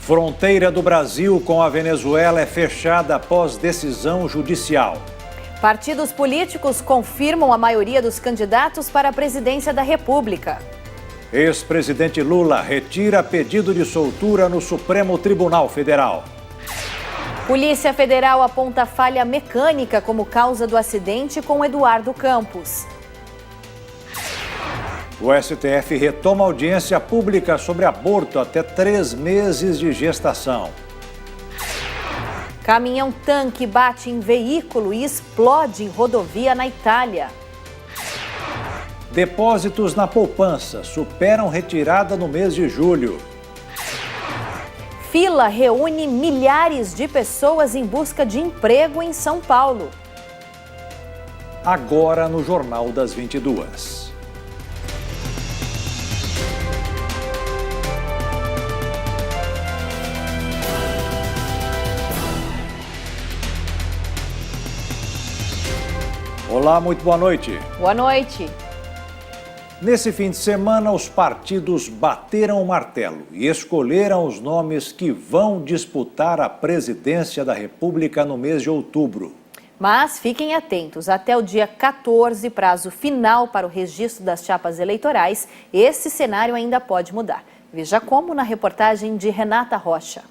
Fronteira do Brasil com a Venezuela é fechada após decisão judicial. Partidos políticos confirmam a maioria dos candidatos para a presidência da República. Ex-presidente Lula retira pedido de soltura no Supremo Tribunal Federal. Polícia Federal aponta falha mecânica como causa do acidente com Eduardo Campos. O STF retoma audiência pública sobre aborto até 3 meses de gestação. Caminhão-tanque bate em veículo e explode em rodovia na Itália. Depósitos na poupança superam retirada no mês de julho. Fila reúne milhares de pessoas em busca de emprego em São Paulo. Agora no Jornal das 22. Olá, muito boa noite. Boa noite. Nesse fim de semana, os partidos bateram o martelo e escolheram os nomes que vão disputar a presidência da República no mês de outubro. Mas fiquem atentos, até o dia 14, prazo final para o registro das chapas eleitorais, esse cenário ainda pode mudar. Veja como na reportagem de Renata Rocha.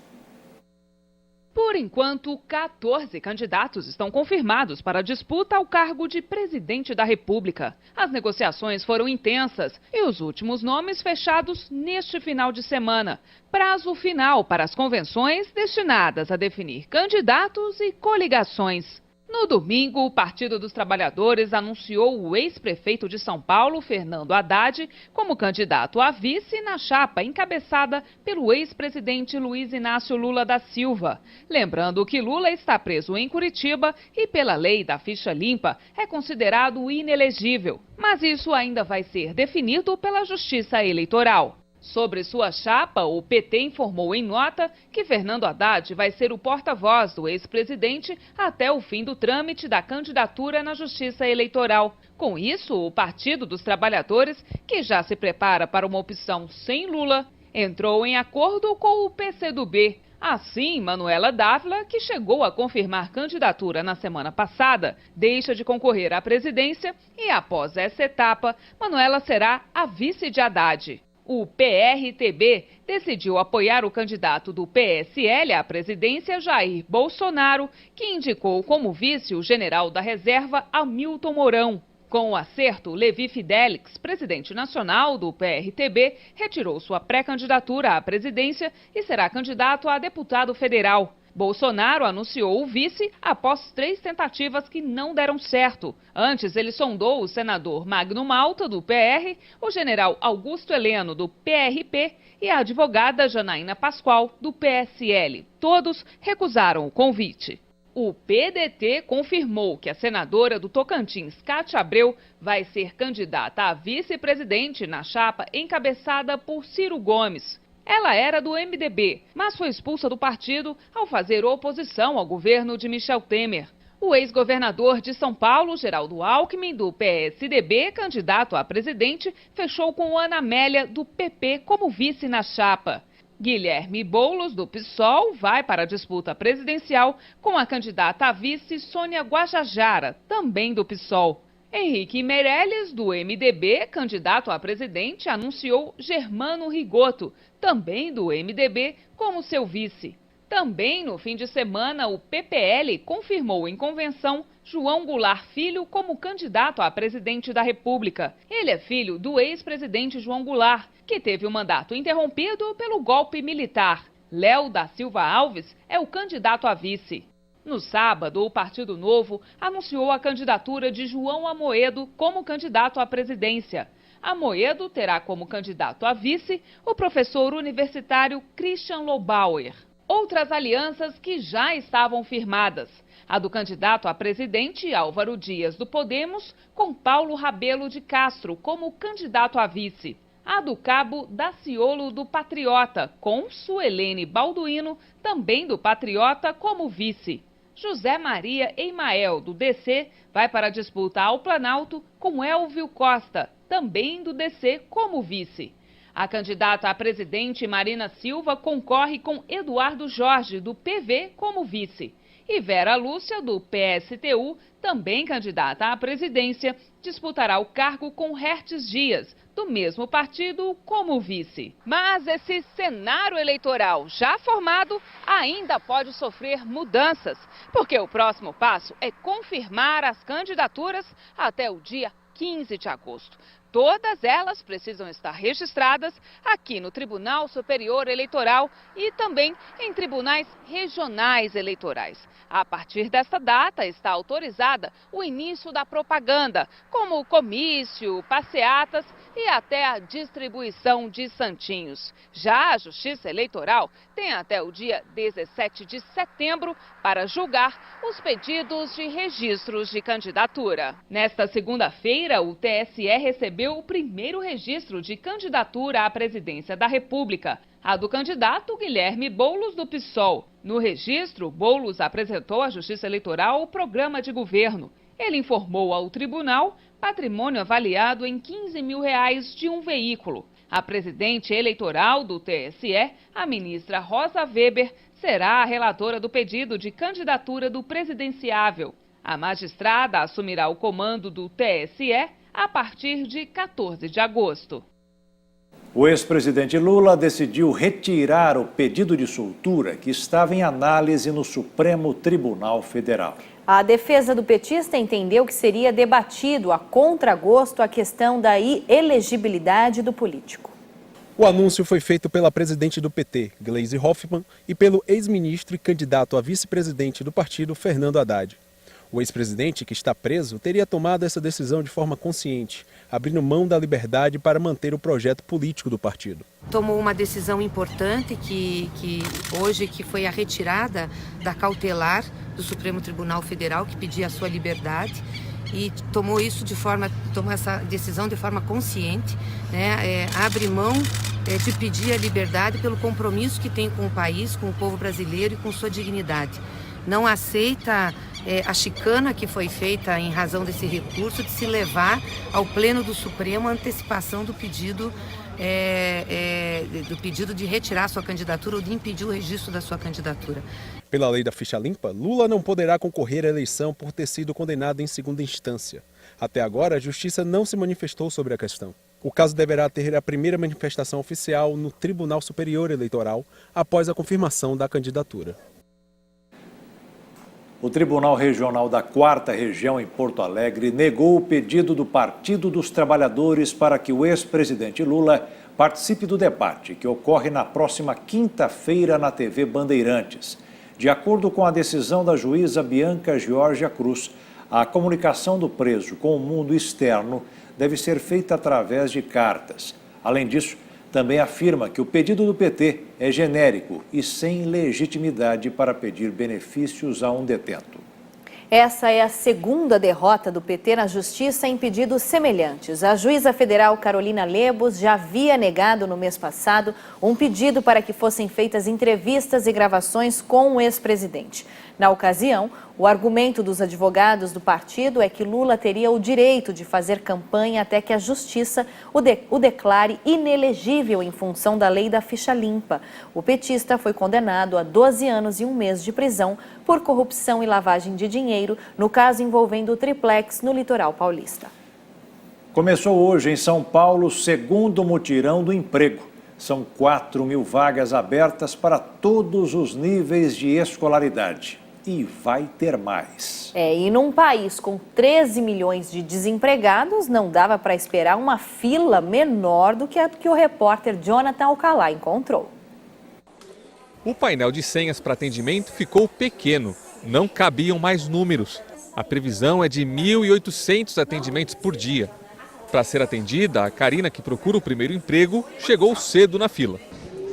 Por enquanto, 14 candidatos estão confirmados para a disputa ao cargo de presidente da República. As negociações foram intensas e os últimos nomes fechados neste final de semana. Prazo final para as convenções destinadas a definir candidatos e coligações. No domingo, o Partido dos Trabalhadores anunciou o ex-prefeito de São Paulo, Fernando Haddad, como candidato a vice na chapa encabeçada pelo ex-presidente Luiz Inácio Lula da Silva. Lembrando que Lula está preso em Curitiba e, pela lei da ficha limpa, é considerado inelegível. Mas isso ainda vai ser definido pela Justiça Eleitoral. Sobre sua chapa, o PT informou em nota que Fernando Haddad vai ser o porta-voz do ex-presidente até o fim do trâmite da candidatura na Justiça Eleitoral. Com isso, o Partido dos Trabalhadores, que já se prepara para uma opção sem Lula, entrou em acordo com o PCdoB. Assim, Manuela Dávila, que chegou a confirmar candidatura na semana passada, deixa de concorrer à presidência e, após essa etapa, Manuela será a vice de Haddad. O PRTB decidiu apoiar o candidato do PSL à presidência, Jair Bolsonaro, que indicou como vice o general da reserva Hamilton Mourão. Com o acerto, Levi Fidelix, presidente nacional do PRTB, retirou sua pré-candidatura à presidência e será candidato a deputado federal. Bolsonaro anunciou o vice após 3 tentativas que não deram certo. Antes, ele sondou o senador Magno Malta, do PR, o general Augusto Heleno, do PRP, e a advogada Janaína Pascoal, do PSL. Todos recusaram o convite. O PDT confirmou que a senadora do Tocantins, Cátia Abreu, vai ser candidata a vice-presidente na chapa encabeçada por Ciro Gomes. Ela era do MDB, mas foi expulsa do partido ao fazer oposição ao governo de Michel Temer. O ex-governador de São Paulo, Geraldo Alckmin, do PSDB, candidato a presidente, fechou com Ana Amélia, do PP, como vice na chapa. Guilherme Boulos, do PSOL, vai para a disputa presidencial com a candidata a vice Sônia Guajajara, também do PSOL. Henrique Meirelles, do MDB, candidato a presidente, anunciou Germano Rigoto, também do MDB, como seu vice. Também no fim de semana, o PPL confirmou em convenção João Goulart Filho como candidato a presidente da República. Ele é filho do ex-presidente João Goulart, que teve o mandato interrompido pelo golpe militar. Léo da Silva Alves é o candidato a vice. No sábado, o Partido Novo anunciou a candidatura de João Amoedo como candidato à presidência. Amoedo terá como candidato a vice o professor universitário Christian Lobauer. Outras alianças que já estavam firmadas. A do candidato a presidente, Álvaro Dias, do Podemos, com Paulo Rabelo de Castro como candidato a vice. A do cabo Daciolo, do Patriota, com Suelene Balduino, também do Patriota, como vice. José Maria Emael, do DC, vai para a disputa ao Planalto com Elvio Costa, também do DC, como vice. A candidata a presidente, Marina Silva, concorre com Eduardo Jorge, do PV, como vice. E Vera Lúcia, do PSTU, também candidata à presidência, disputará o cargo com Hertz Dias, do mesmo partido, como vice. Mas esse cenário eleitoral já formado ainda pode sofrer mudanças, porque o próximo passo é confirmar as candidaturas até o dia 15 de agosto. Todas elas precisam estar registradas aqui no Tribunal Superior Eleitoral e também em tribunais regionais eleitorais. A partir desta data está autorizada o início da propaganda, como o comício, passeatas e até a distribuição de santinhos. Já a Justiça Eleitoral tem até o dia 17 de setembro para julgar os pedidos de registros de candidatura. Nesta segunda-feira, o TSE recebeu o primeiro registro de candidatura à presidência da República, a do candidato Guilherme Boulos, do PSOL. No registro, Boulos apresentou à Justiça Eleitoral o programa de governo. Ele informou ao tribunal patrimônio avaliado em R$15 mil de um veículo. A presidente eleitoral do TSE, a ministra Rosa Weber, será a relatora do pedido de candidatura do presidenciável. A magistrada assumirá o comando do TSE a partir de 14 de agosto. O ex-presidente Lula decidiu retirar o pedido de soltura que estava em análise no Supremo Tribunal Federal. A defesa do petista entendeu que seria debatido a contragosto a questão da elegibilidade do político. O anúncio foi feito pela presidente do PT, Gleisi Hoffmann, e pelo ex-ministro e candidato a vice-presidente do partido, Fernando Haddad. O ex-presidente, que está preso, teria tomado essa decisão de forma consciente, abrindo mão da liberdade para manter o projeto político do partido. Tomou uma decisão importante que foi a retirada da cautelar do Supremo Tribunal Federal, que pedia a sua liberdade, e tomou essa decisão de forma consciente, né? Abre mão de pedir a liberdade pelo compromisso que tem com o país, com o povo brasileiro e com sua dignidade. Não aceita a chicana que foi feita em razão desse recurso de se levar ao Pleno do Supremo a antecipação do pedido de retirar sua candidatura ou de impedir o registro da sua candidatura. Pela lei da ficha limpa, Lula não poderá concorrer à eleição por ter sido condenado em segunda instância. Até agora, a Justiça não se manifestou sobre a questão. O caso deverá ter a primeira manifestação oficial no Tribunal Superior Eleitoral após a confirmação da candidatura. O Tribunal Regional da 4ª Região, em Porto Alegre, negou o pedido do Partido dos Trabalhadores para que o ex-presidente Lula participe do debate, que ocorre na próxima quinta-feira na TV Bandeirantes. De acordo com a decisão da juíza Bianca Georgia Cruz, a comunicação do preso com o mundo externo deve ser feita através de cartas. Além disso, também afirma que o pedido do PT é genérico e sem legitimidade para pedir benefícios a um detento. Essa é a segunda derrota do PT na Justiça em pedidos semelhantes. A juíza federal Carolina Lebos já havia negado no mês passado um pedido para que fossem feitas entrevistas e gravações com o ex-presidente. Na ocasião, o argumento dos advogados do partido é que Lula teria o direito de fazer campanha até que a Justiça o declare inelegível em função da lei da ficha limpa. O petista foi condenado a 12 anos e 1 mês de prisão por corrupção e lavagem de dinheiro no caso envolvendo o triplex no litoral paulista. Começou hoje em São Paulo o segundo mutirão do emprego. São 4.000 vagas abertas para todos os níveis de escolaridade. E vai ter mais. E num país com 13 milhões de desempregados, não dava para esperar uma fila menor do que a que o repórter Jonathan Alcalá encontrou. O painel de senhas para atendimento ficou pequeno, não cabiam mais números. A previsão é de 1.800 atendimentos por dia. Para ser atendida, a Karina, que procura o primeiro emprego, chegou cedo na fila.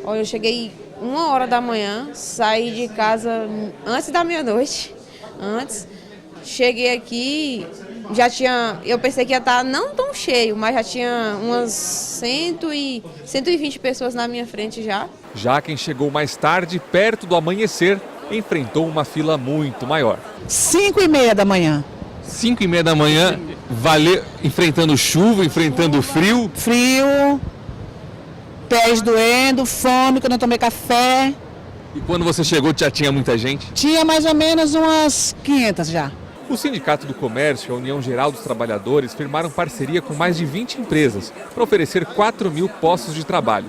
Eu cheguei 1h da manhã, saí de casa antes da meia-noite. Cheguei aqui, eu pensei que ia estar não tão cheio, mas já tinha umas 120 pessoas na minha frente já. Já quem chegou mais tarde, perto do amanhecer, enfrentou uma fila muito maior. 5h30 da manhã. 5h30 da manhã, enfrentando chuva, enfrentando frio? Frio. Pés doendo, fome, quando eu tomei café. E quando você chegou já tinha muita gente? Tinha mais ou menos umas 500 já. O Sindicato do Comércio e a União Geral dos Trabalhadores firmaram parceria com mais de 20 empresas para oferecer 4.000 postos de trabalho.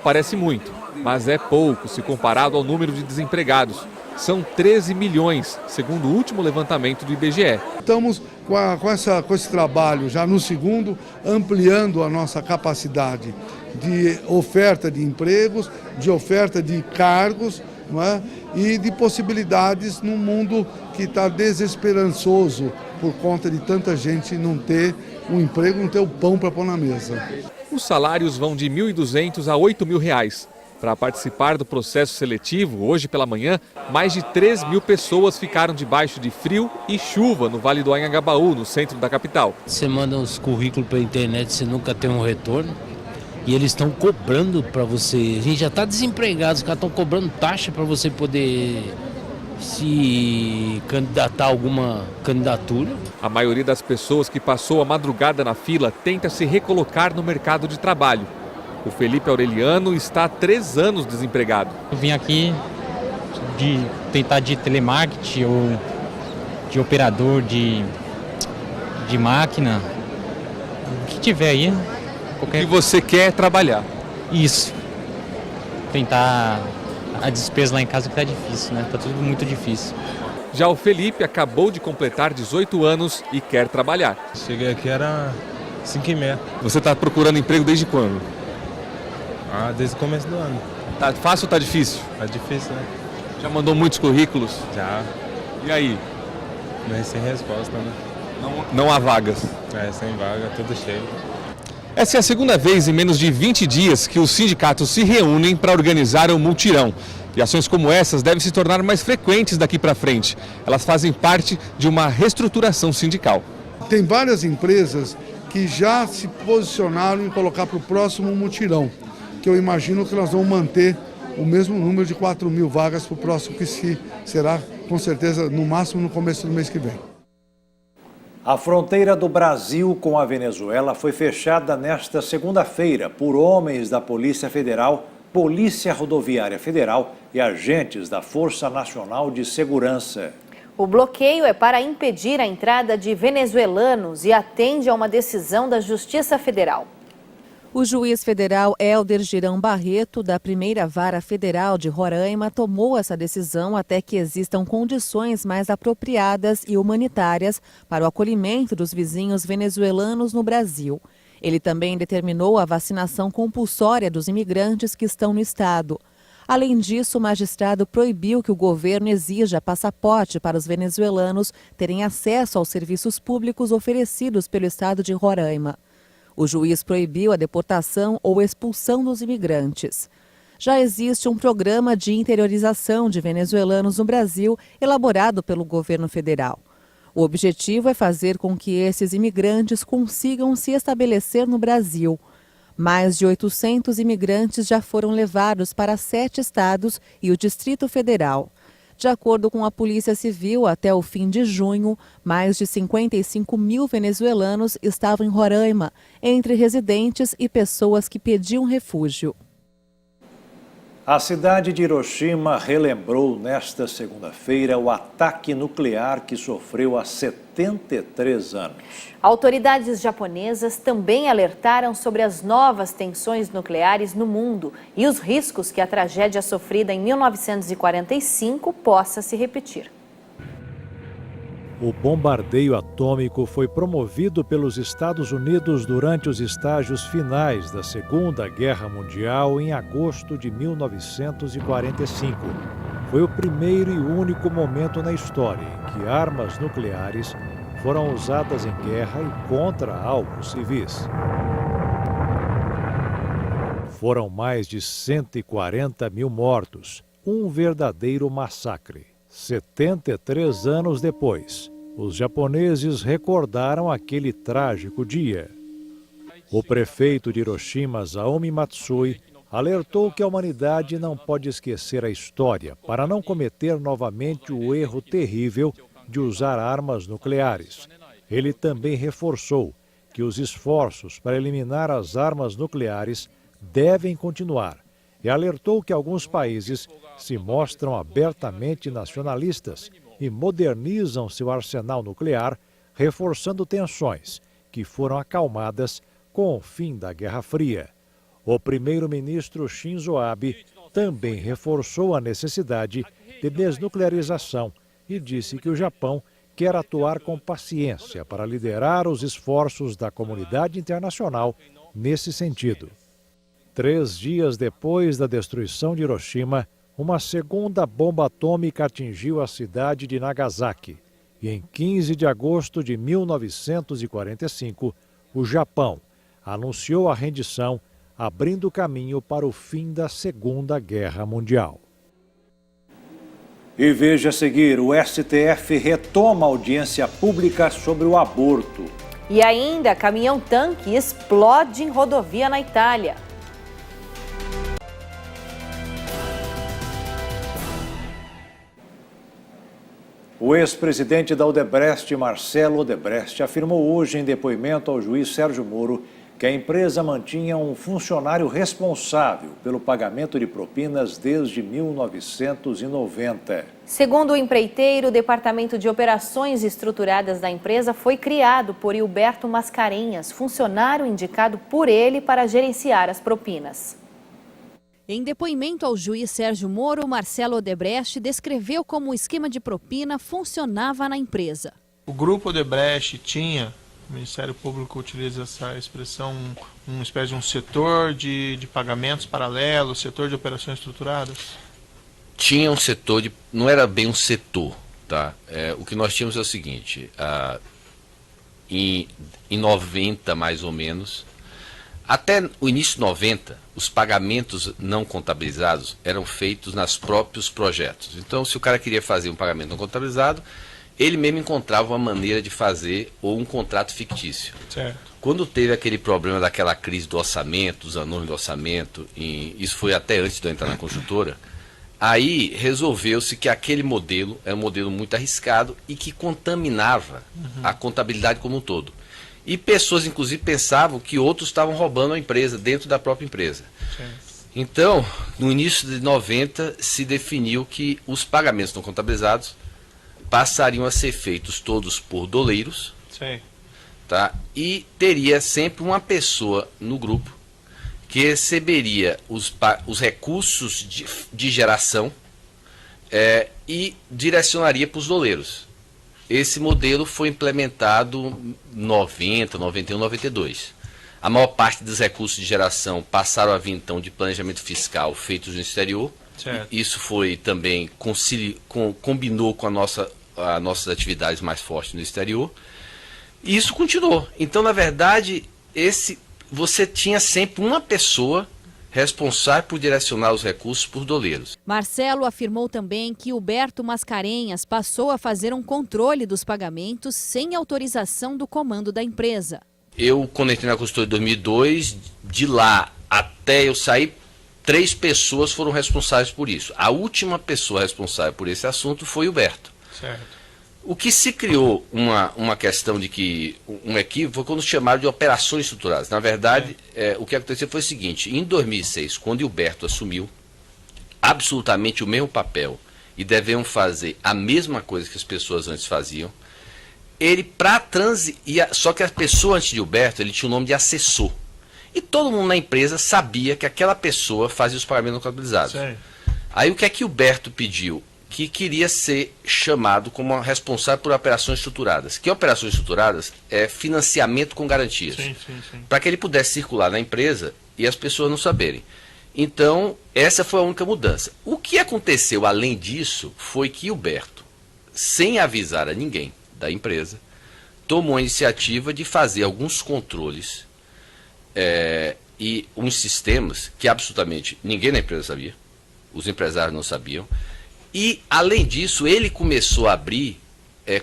Parece muito, mas é pouco se comparado ao número de desempregados. São 13 milhões, segundo o último levantamento do IBGE. Estamos com esse trabalho já no segundo, ampliando a nossa capacidade de oferta de empregos, de oferta de cargos, não é? E de possibilidades num mundo que está desesperançoso por conta de tanta gente não ter um emprego, não ter o pão para pôr na mesa. Os salários vão de R$ 1.200 a R$ 8.000. Para participar do processo seletivo, hoje pela manhã, mais de 3.000 pessoas ficaram debaixo de frio e chuva no Vale do Anhangabaú, no centro da capital. Você manda os currículos pela internet, você nunca tem um retorno. E eles estão cobrando para você. A gente já está desempregado, os caras estão cobrando taxa para você poder se candidatar a alguma candidatura. A maioria das pessoas que passou a madrugada na fila tenta se recolocar no mercado de trabalho. O Felipe Aureliano está há 3 anos desempregado. Eu vim aqui tentar de telemarketing ou de operador de máquina, o que tiver aí. E você quer trabalhar? Isso. Tentar a despesa lá em casa que tá difícil, né? Tá tudo muito difícil. Já o Felipe acabou de completar 18 anos e quer trabalhar. Cheguei aqui era 5h30. Você está procurando emprego desde quando? Desde o começo do ano. Tá fácil ou tá difícil? Tá difícil, né? Já mandou muitos currículos? Já. E aí? Sem resposta, né? Não há vagas? Sem vaga, tudo cheio. Essa é a segunda vez em menos de 20 dias que os sindicatos se reúnem para organizar um mutirão. E ações como essas devem se tornar mais frequentes daqui para frente. Elas fazem parte de uma reestruturação sindical. Tem várias empresas que já se posicionaram em colocar para o próximo mutirão, que eu imagino que nós vamos manter o mesmo número de 4.000 vagas para o próximo, que será com certeza no máximo no começo do mês que vem. A fronteira do Brasil com a Venezuela foi fechada nesta segunda-feira por homens da Polícia Federal, Polícia Rodoviária Federal e agentes da Força Nacional de Segurança. O bloqueio é para impedir a entrada de venezuelanos e atende a uma decisão da Justiça Federal. O juiz federal Hélder Girão Barreto, da Primeira Vara Federal de Roraima, tomou essa decisão até que existam condições mais apropriadas e humanitárias para o acolhimento dos vizinhos venezuelanos no Brasil. Ele também determinou a vacinação compulsória dos imigrantes que estão no estado. Além disso, o magistrado proibiu que o governo exija passaporte para os venezuelanos terem acesso aos serviços públicos oferecidos pelo estado de Roraima. O juiz proibiu a deportação ou expulsão dos imigrantes. Já existe um programa de interiorização de venezuelanos no Brasil, elaborado pelo governo federal. O objetivo é fazer com que esses imigrantes consigam se estabelecer no Brasil. Mais de 800 imigrantes já foram levados para 7 estados e o Distrito Federal. De acordo com a Polícia Civil, até o fim de junho, mais de 55.000 venezuelanos estavam em Roraima, entre residentes e pessoas que pediam refúgio. A cidade de Hiroshima relembrou nesta segunda-feira o ataque nuclear que sofreu há 73 anos. Autoridades japonesas também alertaram sobre as novas tensões nucleares no mundo e os riscos que a tragédia sofrida em 1945 possa se repetir. O bombardeio atômico foi promovido pelos Estados Unidos durante os estágios finais da Segunda Guerra Mundial em agosto de 1945. Foi o primeiro e único momento na história em que armas nucleares foram usadas em guerra e contra alvos civis. Foram mais de 140 mil mortos, um verdadeiro massacre. 73 anos depois, os japoneses recordaram aquele trágico dia. O prefeito de Hiroshima, Zaomi Matsui, alertou que a humanidade não pode esquecer a história para não cometer novamente o erro terrível de usar armas nucleares. Ele também reforçou que os esforços para eliminar as armas nucleares devem continuar e alertou que alguns países se mostram abertamente nacionalistas e modernizam seu arsenal nuclear, reforçando tensões que foram acalmadas com o fim da Guerra Fria. O primeiro-ministro Shinzo Abe também reforçou a necessidade de desnuclearização e disse que o Japão quer atuar com paciência para liderar os esforços da comunidade internacional nesse sentido. 3 dias depois da destruição de Hiroshima, uma segunda bomba atômica atingiu a cidade de Nagasaki. E em 15 de agosto de 1945, o Japão anunciou a rendição, abrindo caminho para o fim da Segunda Guerra Mundial. E veja a seguir, o STF retoma a audiência pública sobre o aborto. E ainda, caminhão-tanque explode em rodovia na Itália. O ex-presidente da Odebrecht, Marcelo Odebrecht, afirmou hoje em depoimento ao juiz Sérgio Moro que a empresa mantinha um funcionário responsável pelo pagamento de propinas desde 1990. Segundo o empreiteiro, o Departamento de Operações Estruturadas da empresa foi criado por Hilberto Mascarenhas, funcionário indicado por ele para gerenciar as propinas. Em depoimento ao juiz Sérgio Moro, Marcelo Odebrecht descreveu como o esquema de propina funcionava na empresa. O grupo Odebrecht tinha, o Ministério Público utiliza essa expressão, uma espécie de um setor de pagamentos paralelos, setor de operações estruturadas? Tinha um setor, não era bem um setor, tá? O que nós tínhamos é o seguinte, em 90 mais ou menos, até o início de 90, os pagamentos não contabilizados eram feitos nos próprios projetos. Então, se o cara queria fazer um pagamento não contabilizado, ele mesmo encontrava uma maneira de fazer ou um contrato fictício. Certo. Quando teve aquele problema daquela crise do orçamento, dos anões do orçamento, isso foi até antes de eu entrar na construtora, aí resolveu-se que aquele modelo é um modelo muito arriscado e que contaminava a contabilidade como um todo. E pessoas, inclusive, pensavam que outros estavam roubando a empresa, dentro da própria empresa. Sim. Então, no início de 90, se definiu que os pagamentos não contabilizados passariam a ser feitos todos por doleiros. Sim. Tá? E teria sempre uma pessoa no grupo que receberia os recursos de geração e direcionaria para os doleiros. Esse modelo foi implementado em 90, 91, 92. A maior parte dos recursos de geração passaram a vir, então, de planejamento fiscal feitos no exterior. Certo. Isso foi também, combinou com as nossas atividades mais fortes no exterior. E isso continuou. Então, na verdade, você tinha sempre uma pessoa responsável por direcionar os recursos por doleiros. Marcelo afirmou também que Hilberto Mascarenhas passou a fazer um controle dos pagamentos sem autorização do comando da empresa. Eu, quando entrei na consultoria em 2002, de lá até eu sair, 3 pessoas foram responsáveis por isso. A última pessoa responsável por esse assunto foi Hilberto. Certo. O que se criou uma questão de que um equívoco foi quando chamaram de operações estruturadas. Na verdade, o que aconteceu foi o seguinte: em 2006, quando Hilberto assumiu absolutamente o mesmo papel e devemos fazer a mesma coisa que as pessoas antes faziam, ele só que a pessoa antes de Hilberto, ele tinha o nome de assessor. E todo mundo na empresa sabia que aquela pessoa fazia os pagamentos não contabilizados. Sim. Aí o que é que Hilberto pediu? Que queria ser chamado como responsável por operações estruturadas. Que operações estruturadas é financiamento com garantias. Sim. Para que ele pudesse circular na empresa e as pessoas não saberem. Então, essa foi a única mudança. O que aconteceu além disso foi que Hilberto, sem avisar a ninguém da empresa, tomou a iniciativa de fazer alguns controles e uns sistemas que absolutamente ninguém na empresa sabia, os empresários não sabiam. E, além disso, ele começou a abrir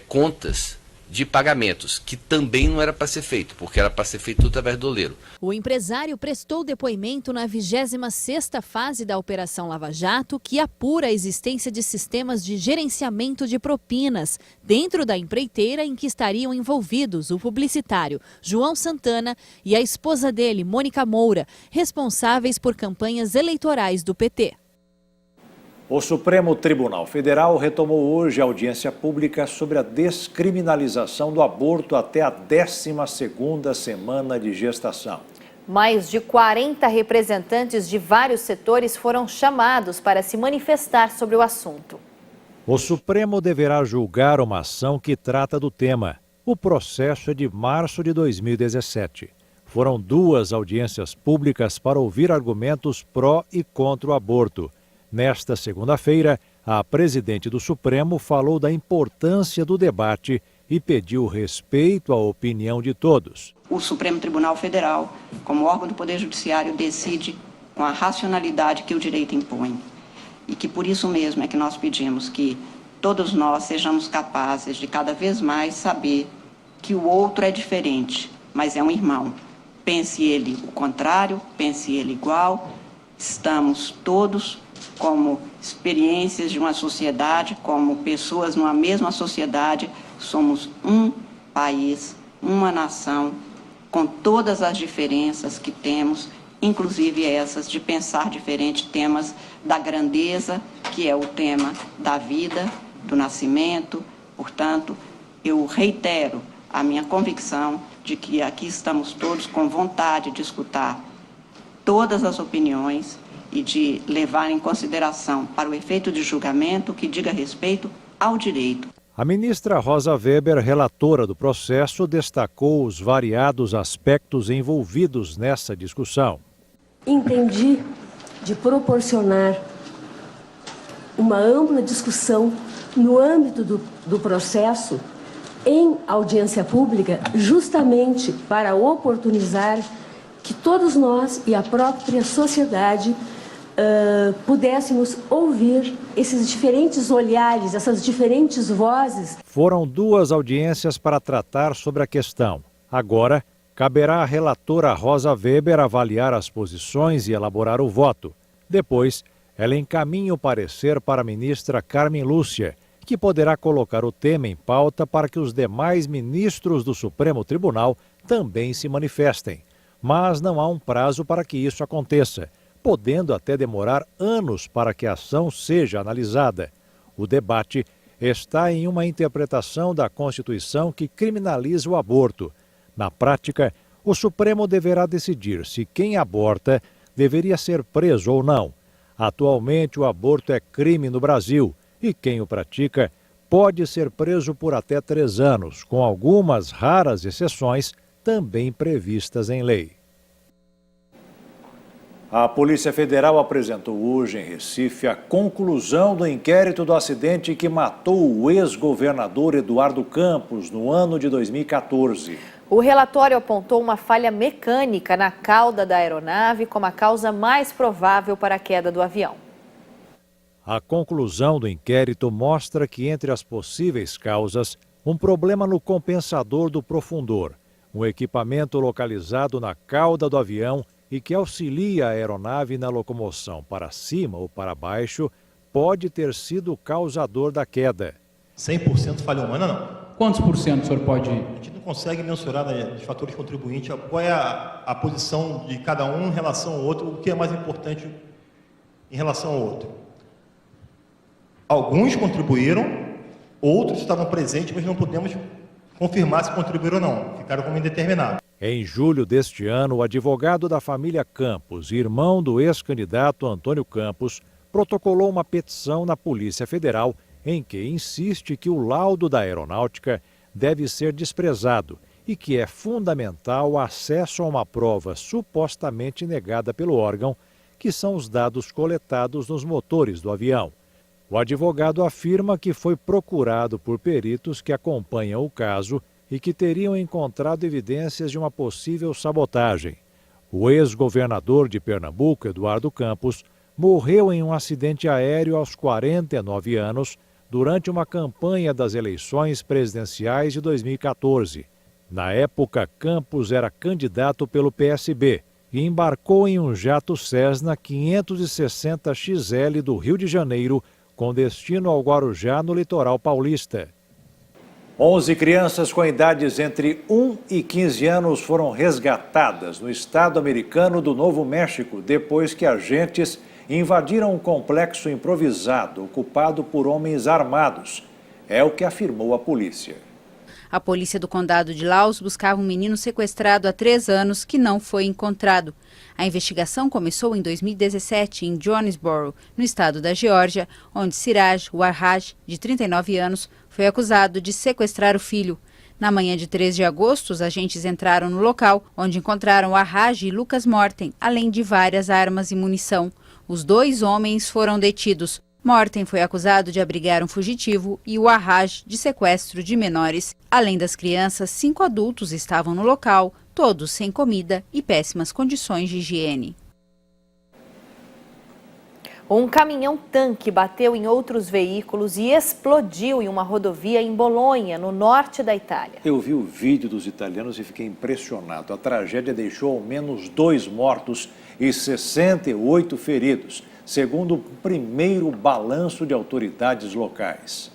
contas de pagamentos, que também não era para ser feito, porque era para ser feito através do oleiro. O empresário prestou depoimento na 26ª fase da Operação Lava Jato, que apura a existência de sistemas de gerenciamento de propinas dentro da empreiteira em que estariam envolvidos o publicitário João Santana e a esposa dele, Mônica Moura, responsáveis por campanhas eleitorais do PT. O Supremo Tribunal Federal retomou hoje a audiência pública sobre a descriminalização do aborto até a 12ª semana de gestação. Mais de 40 representantes de vários setores foram chamados para se manifestar sobre o assunto. O Supremo deverá julgar uma ação que trata do tema. O processo é de março de 2017. Foram 2 audiências públicas para ouvir argumentos pró e contra o aborto. Nesta segunda-feira, a presidente do Supremo falou da importância do debate e pediu respeito à opinião de todos. O Supremo Tribunal Federal, como órgão do Poder Judiciário, decide com a racionalidade que o direito impõe. E que por isso mesmo é que nós pedimos que todos nós sejamos capazes de cada vez mais saber que o outro é diferente, mas é um irmão. Pense ele o contrário, pense ele igual. Estamos todos como experiências de uma sociedade, como pessoas numa mesma sociedade, somos um país, uma nação, com todas as diferenças que temos, inclusive essas de pensar diferente, temas da grandeza, que é o tema da vida, do nascimento. Portanto, eu reitero a minha convicção de que aqui estamos todos com vontade de escutar todas as opiniões e de levar em consideração para o efeito de julgamento que diga respeito ao direito. A ministra Rosa Weber, relatora do processo, destacou os variados aspectos envolvidos nessa discussão. Entendi de proporcionar uma ampla discussão no âmbito do processo em audiência pública, justamente para oportunizar que todos nós e a própria sociedade pudéssemos ouvir esses diferentes olhares, essas diferentes vozes. Foram 2 audiências para tratar sobre a questão. Agora, caberá à relatora Rosa Weber avaliar as posições e elaborar o voto. Depois, ela encaminha o parecer para a ministra Carmen Lúcia, que poderá colocar o tema em pauta para que os demais ministros do Supremo Tribunal também se manifestem. Mas não há um prazo para que isso aconteça, podendo até demorar anos para que a ação seja analisada. O debate está em uma interpretação da Constituição que criminaliza o aborto. Na prática, o Supremo deverá decidir se quem aborta deveria ser preso ou não. Atualmente, o aborto é crime no Brasil e quem o pratica pode ser preso por até 3 anos, com algumas raras exceções também previstas em lei. A Polícia Federal apresentou hoje em Recife a conclusão do inquérito do acidente que matou o ex-governador Eduardo Campos no ano de 2014. O relatório apontou uma falha mecânica na cauda da aeronave como a causa mais provável para a queda do avião. A conclusão do inquérito mostra que entre as possíveis causas, um problema no compensador do profundor, um equipamento localizado na cauda do avião e que auxilia a aeronave na locomoção para cima ou para baixo, pode ter sido o causador da queda. 100% falha humana, não. Quantos por cento o senhor pode... A gente não consegue mensurar dos fatores contribuintes qual é a posição de cada um em relação ao outro, o que é mais importante em relação ao outro. Alguns contribuíram, outros estavam presentes, mas não podemos confirmar se contribuíram ou não, ficaram como indeterminado. Em julho deste ano, o advogado da família Campos, irmão do ex-candidato Antônio Campos, protocolou uma petição na Polícia Federal em que insiste que o laudo da aeronáutica deve ser desprezado e que é fundamental o acesso a uma prova supostamente negada pelo órgão, que são os dados coletados nos motores do avião. O advogado afirma que foi procurado por peritos que acompanham o caso e que teriam encontrado evidências de uma possível sabotagem. O ex-governador de Pernambuco, Eduardo Campos, morreu em um acidente aéreo aos 49 anos, durante uma campanha das eleições presidenciais de 2014. Na época, Campos era candidato pelo PSB e embarcou em um jato Cessna 560 XL do Rio de Janeiro, com destino ao Guarujá, no litoral paulista. 11 crianças com idades entre 1 e 15 anos foram resgatadas no estado americano do Novo México, depois que agentes invadiram um complexo improvisado ocupado por homens armados. É o que afirmou a polícia. A polícia do condado de Laos buscava um menino sequestrado há 3 anos que não foi encontrado. A investigação começou em 2017 em Jonesboro, no estado da Geórgia, onde Siraj Warhaj, de 39 anos, foi acusado de sequestrar o filho. Na manhã de 3 de agosto, os agentes entraram no local, onde encontraram Warhaj e Lucas Morten, além de várias armas e munição. Os 2 homens foram detidos. Morten foi acusado de abrigar um fugitivo e Warhaj de sequestro de menores. Além das crianças, 5 adultos estavam no local, todos sem comida e péssimas condições de higiene. Um caminhão-tanque bateu em outros veículos e explodiu em uma rodovia em Bolonha, no norte da Itália. Eu vi o vídeo dos italianos e fiquei impressionado. A tragédia deixou ao menos 2 mortos e 68 feridos, segundo o primeiro balanço de autoridades locais.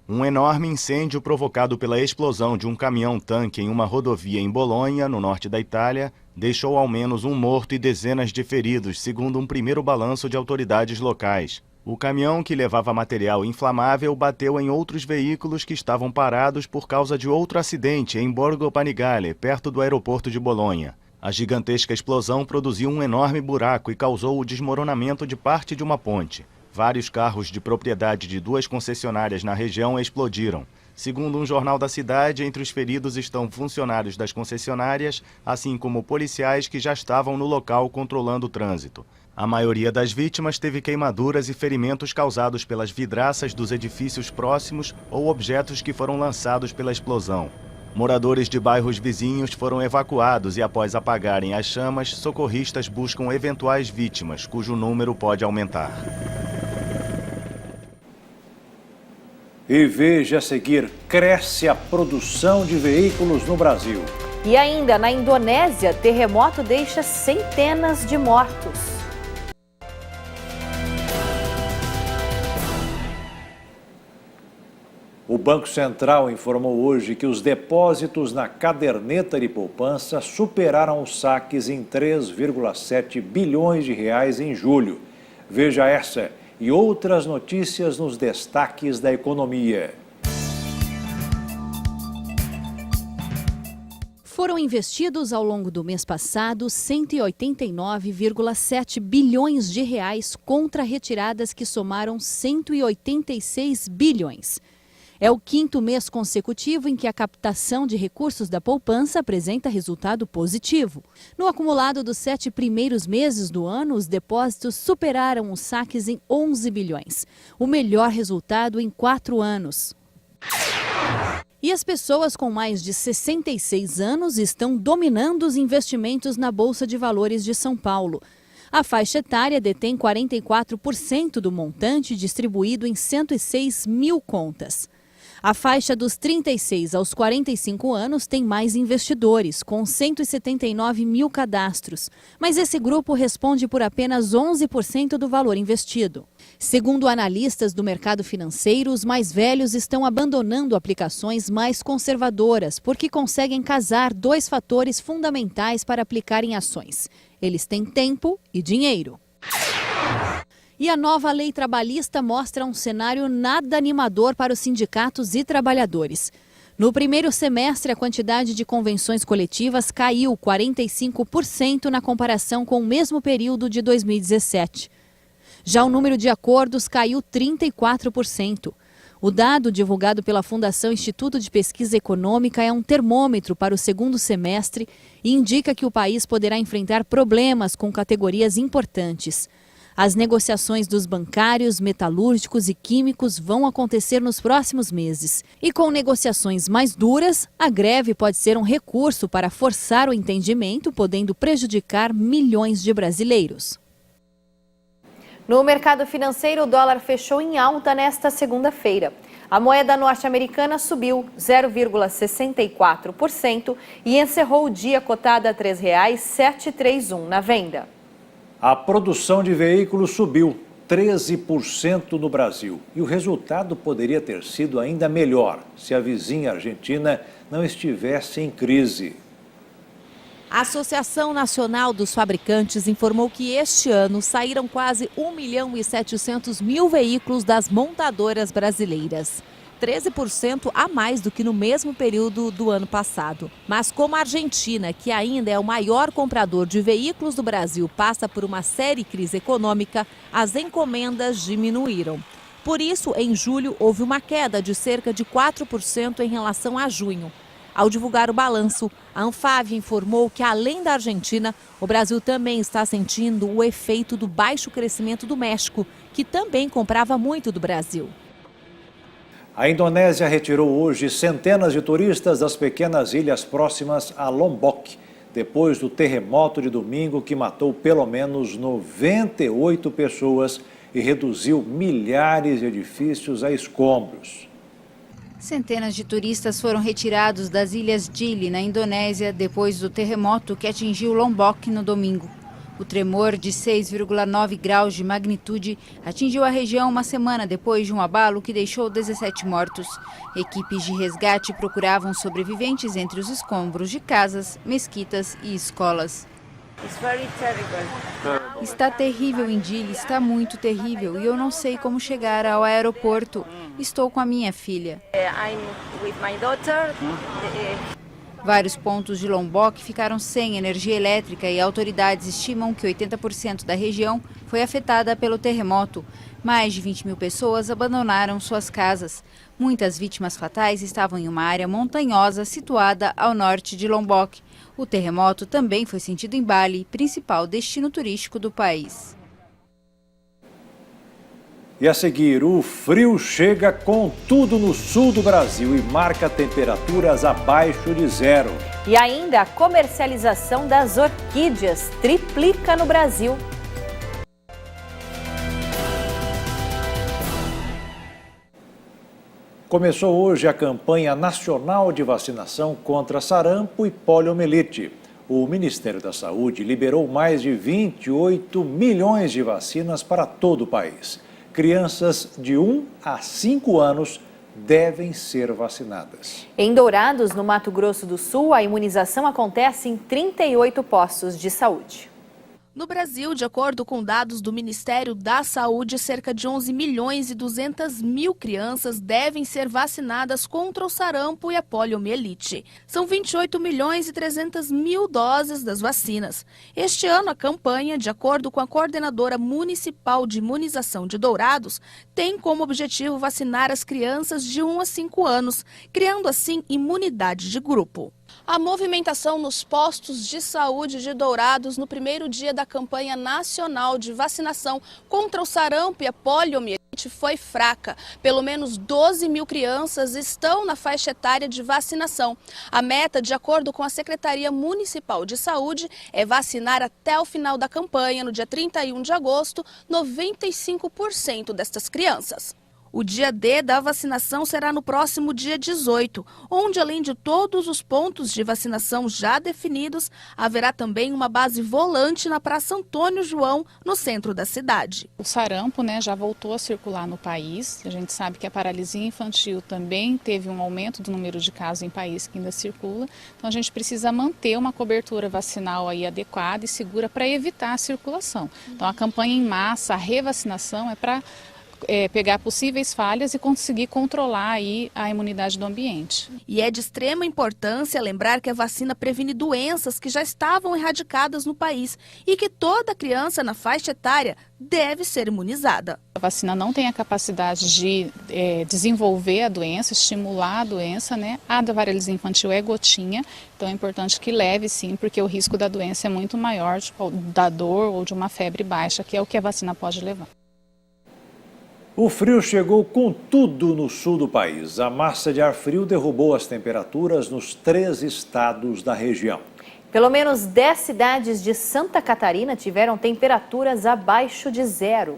Um enorme incêndio provocado pela explosão de um caminhão-tanque em uma rodovia em Bolonha, no norte da Itália, deixou ao menos 1 morto e dezenas de feridos, segundo um primeiro balanço de autoridades locais. O caminhão, que levava material inflamável, bateu em outros veículos que estavam parados por causa de outro acidente em Borgo Panigale, perto do aeroporto de Bolonha. A gigantesca explosão produziu um enorme buraco e causou o desmoronamento de parte de uma ponte. Vários carros de propriedade de 2 concessionárias na região explodiram. Segundo um jornal da cidade, entre os feridos estão funcionários das concessionárias, assim como policiais que já estavam no local controlando o trânsito. A maioria das vítimas teve queimaduras e ferimentos causados pelas vidraças dos edifícios próximos ou objetos que foram lançados pela explosão. Moradores de bairros vizinhos foram evacuados e, após apagarem as chamas, socorristas buscam eventuais vítimas, cujo número pode aumentar. E veja a seguir, cresce a produção de veículos no Brasil. E ainda, na Indonésia, terremoto deixa centenas de mortos. O Banco Central informou hoje que os depósitos na caderneta de poupança superaram os saques em 3,7 bilhões de reais em julho. Veja essa e outras notícias nos destaques da economia. Foram investidos ao longo do mês passado 189,7 bilhões de reais contra retiradas que somaram 186 bilhões. É o 5º mês consecutivo em que a captação de recursos da poupança apresenta resultado positivo. No acumulado dos 7 primeiros meses do ano, os depósitos superaram os saques em 11 bilhões, o melhor resultado em 4 anos. E as pessoas com mais de 66 anos estão dominando os investimentos na Bolsa de Valores de São Paulo. A faixa etária detém 44% do montante distribuído em 106 mil contas. A faixa dos 36 aos 45 anos tem mais investidores, com 179 mil cadastros, mas esse grupo responde por apenas 11% do valor investido. Segundo analistas do mercado financeiro, os mais velhos estão abandonando aplicações mais conservadoras, porque conseguem casar 2 fatores fundamentais para aplicar em ações. Eles têm tempo e dinheiro. E a nova lei trabalhista mostra um cenário nada animador para os sindicatos e trabalhadores. No primeiro semestre, a quantidade de convenções coletivas caiu 45% na comparação com o mesmo período de 2017. Já o número de acordos caiu 34%. O dado divulgado pela Fundação Instituto de Pesquisa Econômica é um termômetro para o segundo semestre e indica que o país poderá enfrentar problemas com categorias importantes. As negociações dos bancários, metalúrgicos e químicos vão acontecer nos próximos meses. E com negociações mais duras, a greve pode ser um recurso para forçar o entendimento, podendo prejudicar milhões de brasileiros. No mercado financeiro, o dólar fechou em alta nesta segunda-feira. A moeda norte-americana subiu 0,64% e encerrou o dia cotada a R$ 3,731 na venda. A produção de veículos subiu 13% no Brasil. E o resultado poderia ter sido ainda melhor se a vizinha Argentina não estivesse em crise. A Associação Nacional dos Fabricantes informou que este ano saíram quase 1.700.000 veículos das montadoras brasileiras. 13% a mais do que no mesmo período do ano passado. Mas como a Argentina, que ainda é o maior comprador de veículos do Brasil, passa por uma séria crise econômica, as encomendas diminuíram. Por isso, em julho, houve uma queda de cerca de 4% em relação a junho. Ao divulgar o balanço, a Anfavea informou que, além da Argentina, o Brasil também está sentindo o efeito do baixo crescimento do México, que também comprava muito do Brasil. A Indonésia retirou hoje centenas de turistas das pequenas ilhas próximas a Lombok, depois do terremoto de domingo que matou pelo menos 98 pessoas e reduziu milhares de edifícios a escombros. Centenas de turistas foram retirados das ilhas Gili, na Indonésia, depois do terremoto que atingiu Lombok no domingo. O tremor de 6,9 graus de magnitude atingiu a região uma semana depois de um abalo que deixou 17 mortos. Equipes de resgate procuravam sobreviventes entre os escombros de casas, mesquitas e escolas. Está terrível em Dili, está muito terrível e eu não sei como chegar ao aeroporto. Estou com a minha filha. Vários pontos de Lombok ficaram sem energia elétrica e autoridades estimam que 80% da região foi afetada pelo terremoto. Mais de 20 mil pessoas abandonaram suas casas. Muitas vítimas fatais estavam em uma área montanhosa situada ao norte de Lombok. O terremoto também foi sentido em Bali, principal destino turístico do país. E a seguir, o frio chega com tudo no sul do Brasil e marca temperaturas abaixo de zero. E ainda a comercialização das orquídeas triplica no Brasil. Começou hoje a campanha nacional de vacinação contra sarampo e poliomielite. O Ministério da Saúde liberou mais de 28 milhões de vacinas para todo o país. Crianças de 1 a 5 anos devem ser vacinadas. Em Dourados, no Mato Grosso do Sul, a imunização acontece em 38 postos de saúde. No Brasil, de acordo com dados do Ministério da Saúde, cerca de 11.200.000 crianças devem ser vacinadas contra o sarampo e a poliomielite. São 28.300.000 doses das vacinas. Este ano, a campanha, de acordo com a Coordenadora Municipal de Imunização de Dourados, tem como objetivo vacinar as crianças de 1 a 5 anos, criando assim imunidade de grupo. A movimentação nos postos de saúde de Dourados no primeiro dia da campanha nacional de vacinação contra o sarampo e a poliomielite foi fraca. Pelo menos 12 mil crianças estão na faixa etária de vacinação. A meta, de acordo com a Secretaria Municipal de Saúde, é vacinar até o final da campanha, no dia 31 de agosto, 95% destas crianças. O dia D da vacinação será no próximo dia 18, onde, além de todos os pontos de vacinação já definidos, haverá também uma base volante na Praça Antônio João, no centro da cidade. O sarampo, já voltou a circular no país. A gente sabe que a paralisia infantil também teve um aumento do número de casos em país que ainda circula. Então a gente precisa manter uma cobertura vacinal aí adequada e segura para evitar a circulação. Então a campanha em massa, a revacinação é para pegar possíveis falhas e conseguir controlar aí a imunidade do ambiente. E é de extrema importância lembrar que a vacina previne doenças que já estavam erradicadas no país e que toda criança na faixa etária deve ser imunizada. A vacina não tem a capacidade de desenvolver a doença, estimular a doença, A da paralisia infantil é gotinha, então é importante que leve sim, porque o risco da doença é muito maior, da dor ou de uma febre baixa, que é o que a vacina pode levar. O frio chegou com tudo no sul do país. A massa de ar frio derrubou as temperaturas nos 3 estados da região. Pelo menos 10 cidades de Santa Catarina tiveram temperaturas abaixo de zero.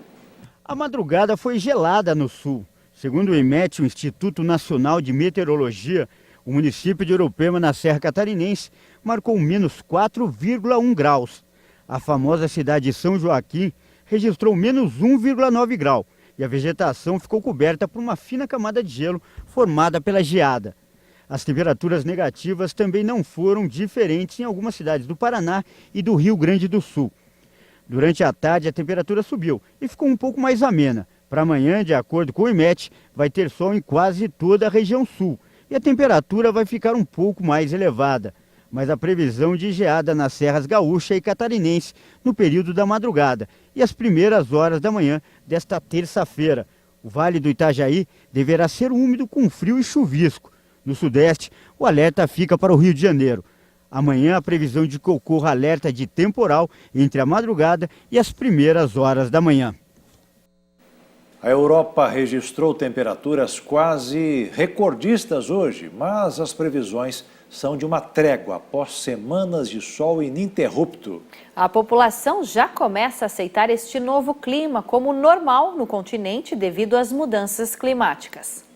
A madrugada foi gelada no sul. Segundo o IMET, o Instituto Nacional de Meteorologia, o município de Urupema, na Serra Catarinense, marcou menos 4,1 graus. A famosa cidade de São Joaquim registrou menos 1,9 grau e a vegetação ficou coberta por uma fina camada de gelo formada pela geada. As temperaturas negativas também não foram diferentes em algumas cidades do Paraná e do Rio Grande do Sul. Durante a tarde, a temperatura subiu e ficou um pouco mais amena. Para amanhã, de acordo com o IMET, vai ter sol em quase toda a região sul e a temperatura vai ficar um pouco mais elevada. Mas a previsão de geada nas serras gaúcha e catarinense no período da madrugada e as primeiras horas da manhã desta terça-feira. O Vale do Itajaí deverá ser úmido com frio e chuvisco. No sudeste, o alerta fica para o Rio de Janeiro. Amanhã, a previsão de que ocorra alerta de temporal entre a madrugada e as primeiras horas da manhã. A Europa registrou temperaturas quase recordistas hoje, mas as previsões são de uma trégua após semanas de sol ininterrupto. A população já começa a aceitar este novo clima como normal no continente devido às mudanças climáticas.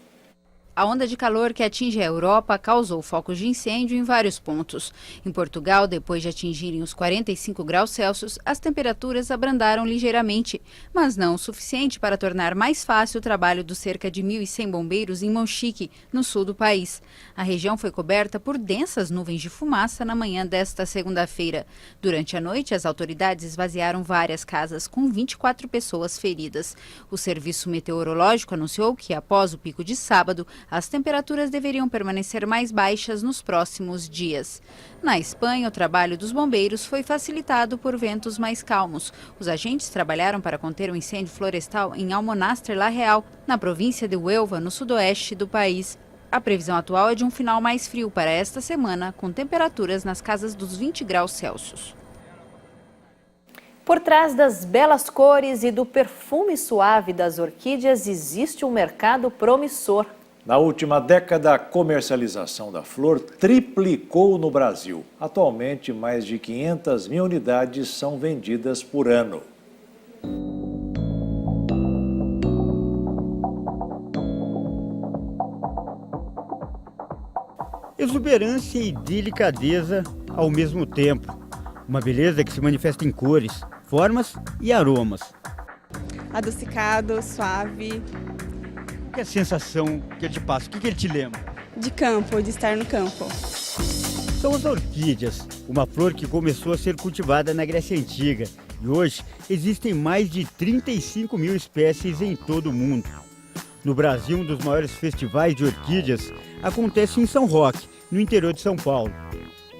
A onda de calor que atinge a Europa causou focos de incêndio em vários pontos. Em Portugal, depois de atingirem os 45 graus Celsius, as temperaturas abrandaram ligeiramente, mas não o suficiente para tornar mais fácil o trabalho dos cerca de 1.100 bombeiros em Monchique, no sul do país. A região foi coberta por densas nuvens de fumaça na manhã desta segunda-feira. Durante a noite, as autoridades esvaziaram várias casas, com 24 pessoas feridas. O Serviço Meteorológico anunciou que, após o pico de sábado, as temperaturas deveriam permanecer mais baixas nos próximos dias. Na Espanha, o trabalho dos bombeiros foi facilitado por ventos mais calmos. Os agentes trabalharam para conter o incêndio florestal em Almonaster la Real, na província de Huelva, no sudoeste do país. A previsão atual é de um final mais frio para esta semana, com temperaturas nas casas dos 20 graus Celsius. Por trás das belas cores e do perfume suave das orquídeas existe um mercado promissor. Na última década, a comercialização da flor triplicou no Brasil. Atualmente, mais de 500 mil unidades são vendidas por ano. Exuberância e delicadeza ao mesmo tempo. Uma beleza que se manifesta em cores, formas e aromas. Adocicado, suave. Qual é a sensação que ele te passa? O que ele te lembra? De campo, de estar no campo. São as orquídeas, uma flor que começou a ser cultivada na Grécia Antiga. E hoje existem mais de 35 mil espécies em todo o mundo. No Brasil, um dos maiores festivais de orquídeas acontece em São Roque, no interior de São Paulo.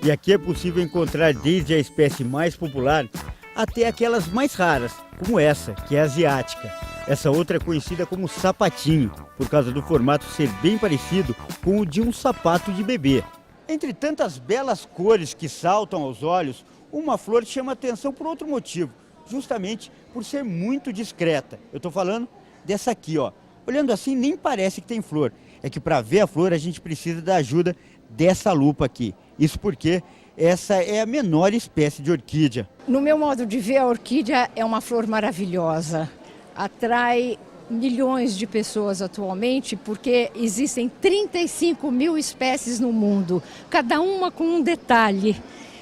E aqui é possível encontrar desde a espécie mais popular até aquelas mais raras, como essa, que é asiática. Essa outra é conhecida como sapatinho, por causa do formato ser bem parecido com o de um sapato de bebê. Entre tantas belas cores que saltam aos olhos, uma flor chama atenção por outro motivo, justamente por ser muito discreta. Eu estou falando dessa aqui, ó. Olhando assim, nem parece que tem flor. É que para ver a flor a gente precisa da ajuda dessa lupa aqui. Isso porque essa é a menor espécie de orquídea. No meu modo de ver, a orquídea é uma flor maravilhosa. Atrai milhões de pessoas atualmente porque existem 35 mil espécies no mundo, cada uma com um detalhe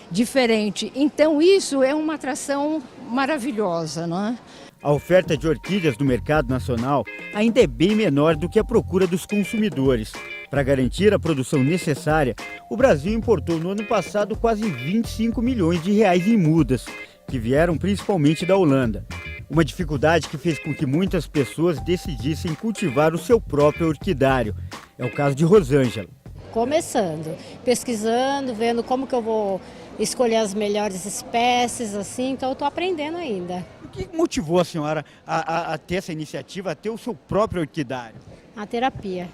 diferente. Então isso é uma atração maravilhosa, não é? A oferta de orquídeas no mercado nacional ainda é bem menor do que a procura dos consumidores. Para garantir a produção necessária, o Brasil importou no ano passado quase 25 milhões de reais em mudas, que vieram principalmente da Holanda. Uma dificuldade que fez com que muitas pessoas decidissem cultivar o seu próprio orquidário. É o caso de Rosângela. Começando, pesquisando, vendo como que eu vou escolher as melhores espécies, assim, então eu estou aprendendo ainda. O que motivou a senhora a ter essa iniciativa, a ter o seu próprio orquidário? A terapia.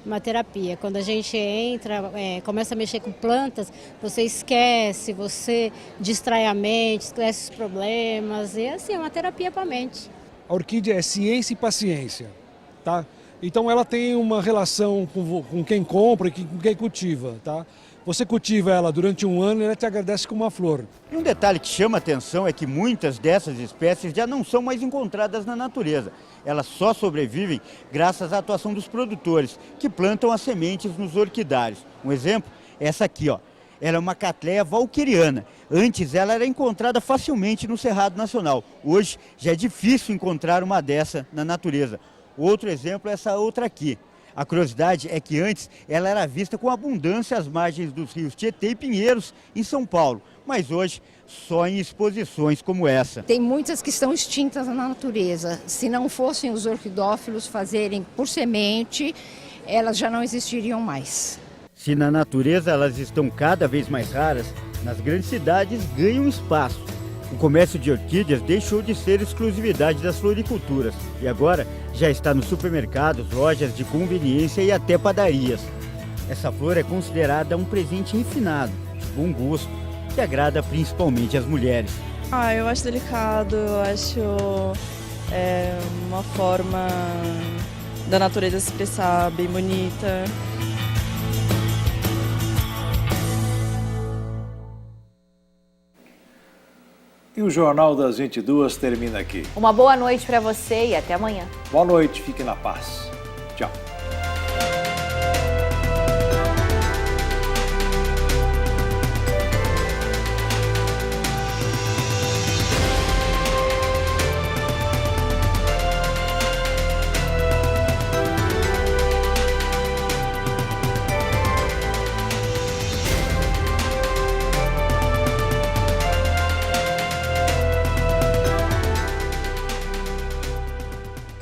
Uma terapia. Quando a gente entra, começa a mexer com plantas, você esquece, você distrai a mente, esquece os problemas. E assim, é uma terapia para a mente. A orquídea é ciência e paciência, tá? Então ela tem uma relação com quem compra e com quem cultiva, tá? Você cultiva ela durante um ano e ela te agradece com uma flor. E um detalhe que chama atenção é que muitas dessas espécies já não são mais encontradas na natureza. Elas só sobrevivem graças à atuação dos produtores, que plantam as sementes nos orquidários. Um exemplo é essa aqui, ó. Ela é uma Cattleya valqueriana. Antes ela era encontrada facilmente no Cerrado Nacional. Hoje já é difícil encontrar uma dessa na natureza. Outro exemplo é essa outra aqui. A curiosidade é que antes ela era vista com abundância às margens dos rios Tietê e Pinheiros, em São Paulo. Mas hoje só em exposições como essa. Tem muitas que estão extintas na natureza. Se não fossem os orquidófilos fazerem por semente, elas já não existiriam mais. Se na natureza elas estão cada vez mais raras, nas grandes cidades ganham espaço. O comércio de orquídeas deixou de ser exclusividade das floriculturas e agora já está nos supermercados, lojas de conveniência e até padarias. Essa flor é considerada um presente refinado, de bom gosto, que agrada principalmente as mulheres. Eu acho delicado, eu acho uma forma da natureza se expressar bem bonita. E o Jornal das 22 termina aqui. Uma boa noite para você e até amanhã. Boa noite, fique na paz. Tchau.